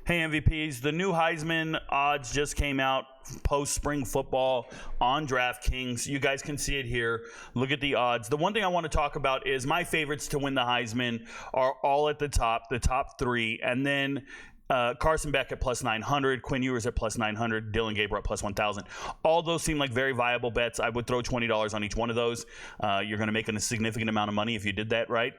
Hey MVPs, the new Heisman odds just came out post-spring football on DraftKings. You guys can see it here. Look at the odds. The one thing I want to talk about is my favorites to win the Heisman are all at the top three, and then Carson Beck at plus 900, Quinn Ewers at plus 900, Dylan Gabriel at plus 1,000. All those seem like very viable bets. I would throw $20 on each one of those. You're going to make a significant amount of money if you did that right.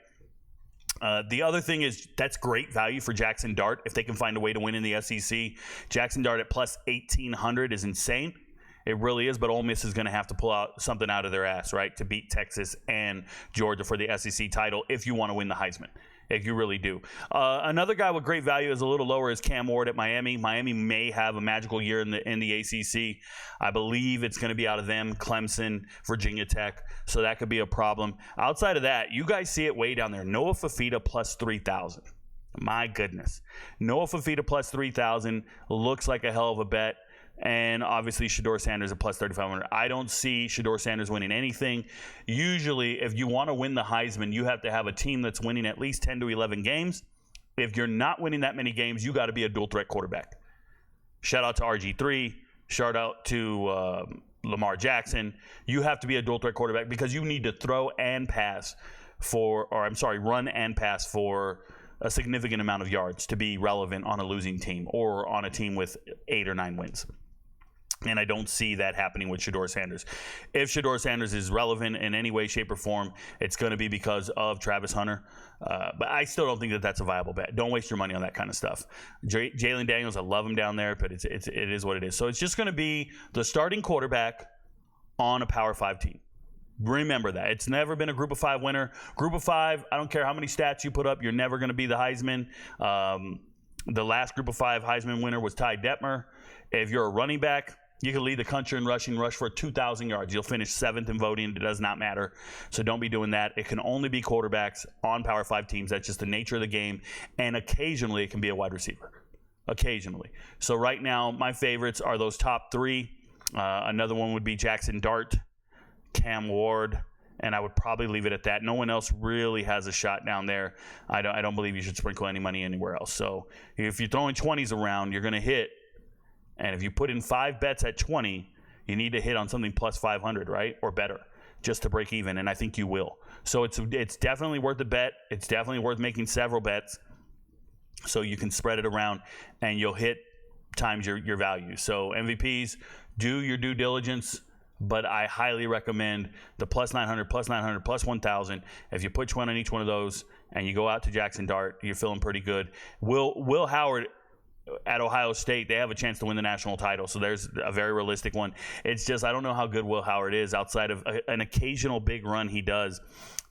The other thing is that's great value for Jackson Dart if they can find a way to win in the SEC. Jackson Dart at plus 1,800 is insane. It really is, but Ole Miss is going to have to pull out something out of their ass, right, to beat Texas and Georgia for the SEC title if you want to win the Heisman, if you really do. Another guy with great value is a little lower is Cam Ward at Miami. Miami may have a magical year in the ACC. I believe it's going to be out of them, Clemson, Virginia Tech, so that could be a problem. Outside of that, you guys see it way down there. Noah Fafita plus 3,000. My goodness. Noah Fafita plus 3,000 looks like a hell of a bet. And obviously Shedeur Sanders at plus 3,500. I don't see Shedeur Sanders winning anything. Usually, if you want to win the Heisman, you have to have a team that's winning at least 10 to 11 games. If you're not winning that many games, you got to be a dual threat quarterback. Shout out to RG3. Shout out to Lamar Jackson. You have to be a dual threat quarterback because you need to throw and pass run and pass for a significant amount of yards to be relevant on a losing team or on a team with 8 or 9 wins. And I don't see that happening with Shedeur Sanders. If Shedeur Sanders is relevant in any way, shape, or form, it's going to be because of Travis Hunter. But I still don't think that that's a viable bet. Don't waste your money on that kind of stuff. Jalen Daniels, I love him down there, but it is what it is. So it's just going to be the starting quarterback on a Power 5 team. Remember that. It's never been a Group of 5 winner. Group of 5, I don't care how many stats you put up, you're never going to be the Heisman. The last Group of 5 Heisman winner was Ty Detmer. If you're a running back, you can lead the country in rushing, rush for 2,000 yards. You'll finish 7th in voting. It does not matter. So don't be doing that. It can only be quarterbacks on Power 5 teams. That's just the nature of the game. And occasionally it can be a wide receiver. Occasionally. So right now, my favorites are those top 3. Another one would be Jackson Dart, Cam Ward, and I would probably leave it at that. No one else really has a shot down there. I don't believe you should sprinkle any money anywhere else. So if you're throwing 20s around, you're going to hit. And if you put in 5 bets at 20, you need to hit on something plus 500, right, or better, just to break even. And I think you will. So it's definitely worth the bet. It's definitely worth making several bets, so you can spread it around and you'll hit times your value. So MVPs, do your due diligence. But I highly recommend the plus 900, plus 900, plus 1,000. If you put 20 on each one of those and you go out to Jackson Dart, you're feeling pretty good. Will Howard at Ohio State, they have a chance to win the national title. So there's a very realistic one. It's just I don't know how good Will Howard is outside of an occasional big run he does.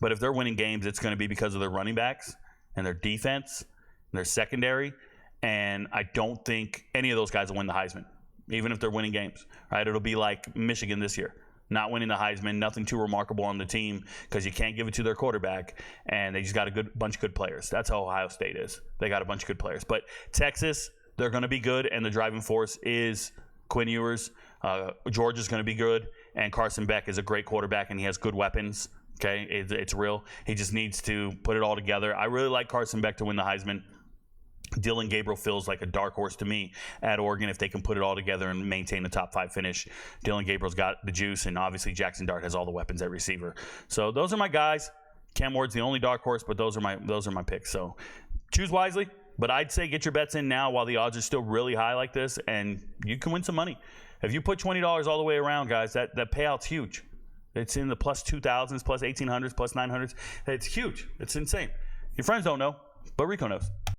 But if they're winning games, it's going to be because of their running backs and their defense and their secondary. And I don't think any of those guys will win the Heisman, even if they're winning games, right? It'll be like Michigan this year, not winning the Heisman, nothing too remarkable on the team because you can't give it to their quarterback, and they just got a bunch of good players. That's how Ohio State is. They got a bunch of good players. But Texas, they're going to be good, and the driving force is Quinn Ewers. Georgia's going to be good, and Carson Beck is a great quarterback, and he has good weapons. Okay, it's real. He just needs to put it all together. I really like Carson Beck to win the Heisman. Dylan Gabriel feels like a dark horse to me at Oregon if they can put it all together and maintain a top 5 finish. Dylan Gabriel's got the juice, and obviously Jackson Dart has all the weapons at receiver. So those are my guys. Cam Ward's the only dark horse, but those are my picks. So choose wisely, but I'd say get your bets in now while the odds are still really high like this, and you can win some money. If you put $20 all the way around, guys, that payout's huge. It's in the plus 2,000s, plus 1,800s, plus 900s. It's huge. It's insane. Your friends don't know, but Rico knows.